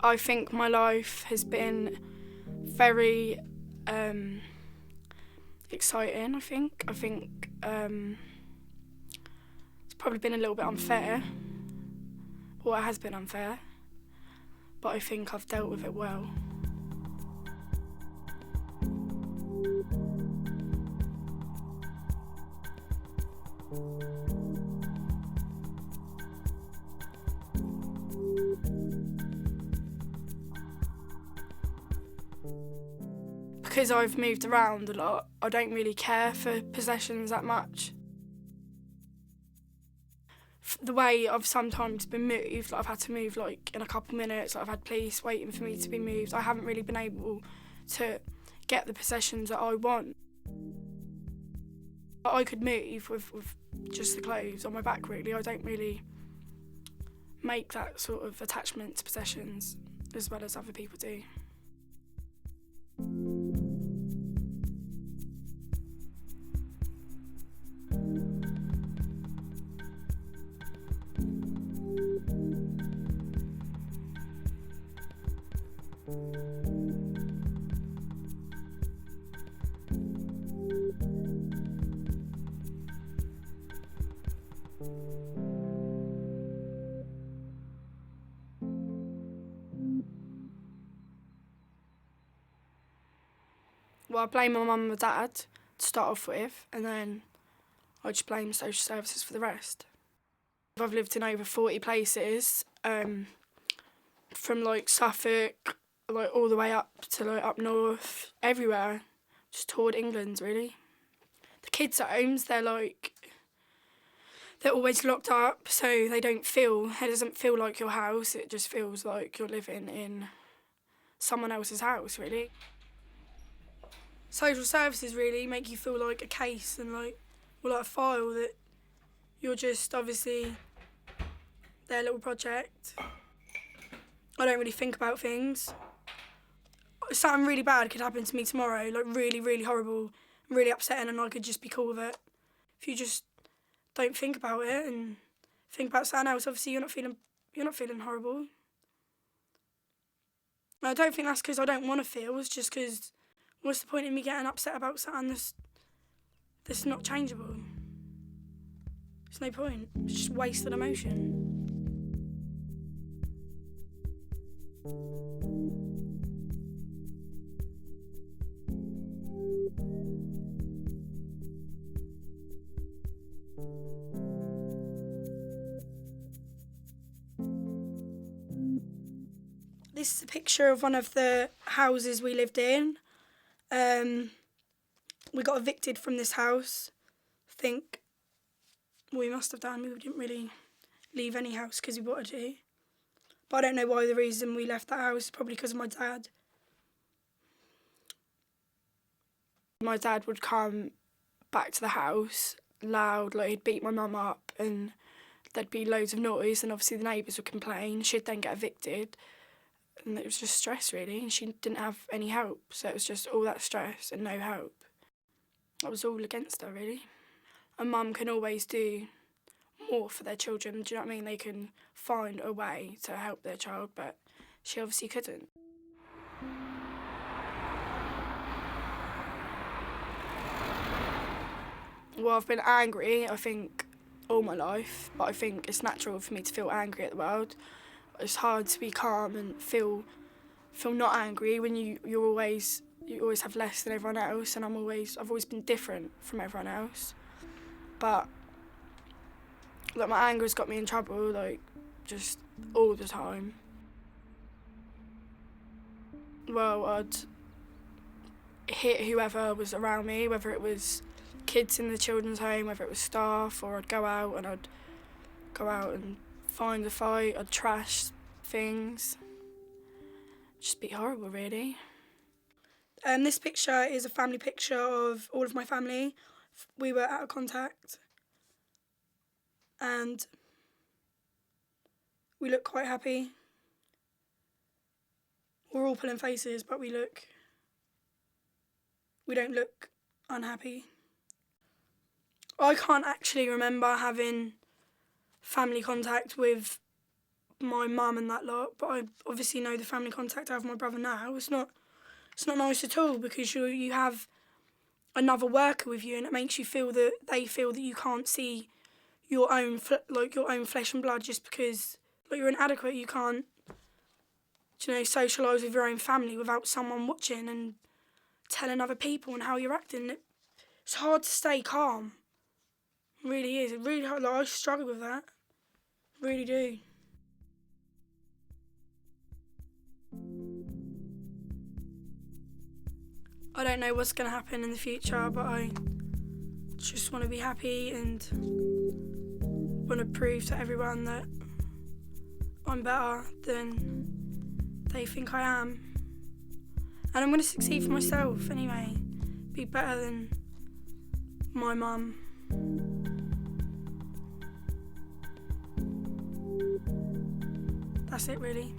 I think my life has been very exciting, I think. I think it's probably been a little bit unfair, or it has been unfair, but I think I've dealt with it well. Because I've moved around a lot, I don't really care for possessions that much. The way I've sometimes been moved, like I've had to move like in a couple minutes, like I've had police waiting for me to be moved, I haven't really been able to get the possessions that I want. I could move with just the clothes on my back, really. I don't really make that sort of attachment to possessions as well as other people do. Well, I blame my mum and my dad to start off with, and then I just blame social services for the rest. I've lived in over 40 places, from like Suffolk, like all the way up to like up north, everywhere. Just toured England, really. The kids at homes, they're always locked up, so it doesn't feel like your house, it just feels like you're living in someone else's house, really. Social services really make you feel like a case and like a file that you're just obviously their little project. I don't really think about things. Something really bad could happen to me tomorrow, like really, really horrible, really upsetting, and I could just be cool with it. If you just don't think about it and think about something else, obviously you're not feeling horrible. And I don't think that's because I don't want to feel, it's just because what's the point in me getting upset about something that's not changeable? There's no point. It's just wasted emotion. This is a picture of one of the houses we lived in. We got evicted from this house. I think we must have done. We didn't really leave any house because we wanted to. But I don't know why the reason we left that house, probably because of my dad. My dad would come back to the house loud, like he'd beat my mum up and there'd be loads of noise and obviously the neighbours would complain. She'd then get evicted. And it was just stress, really, and she didn't have any help, so it was just all that stress and no help. I was all against her, really. A mum can always do more for their children, do you know what I mean? They can find a way to help their child, but she obviously couldn't. Well, I've been angry, I think, all my life, but I think it's natural for me to feel angry at the world. It's hard to be calm and feel not angry when you always have less than everyone else, and I've always been different from everyone else. But like my anger has got me in trouble, like just all the time. Well, I'd hit whoever was around me, whether it was kids in the children's home, whether it was staff, or I'd go out and find a fight, I'd trash things. Just be horrible, really. This picture is a family picture of all of my family. We were out of contact and we look quite happy. We're all pulling faces, but we don't look unhappy. I can't actually remember having family contact with my mum and that lot, but I obviously know the family contact I have with my brother now. It's not nice at all, because you have another worker with you, and it makes you feel that they feel that you can't see your own flesh and blood just because you're inadequate. You can't, socialise with your own family without someone watching and telling other people and how you're acting. It's hard to stay calm. It really is. It really hard. I struggle with that. I really do. I don't know what's going to happen in the future, but I just want to be happy and want to prove to everyone that I'm better than they think I am. And I'm going to succeed for myself anyway. Be better than my mum. That's it, really.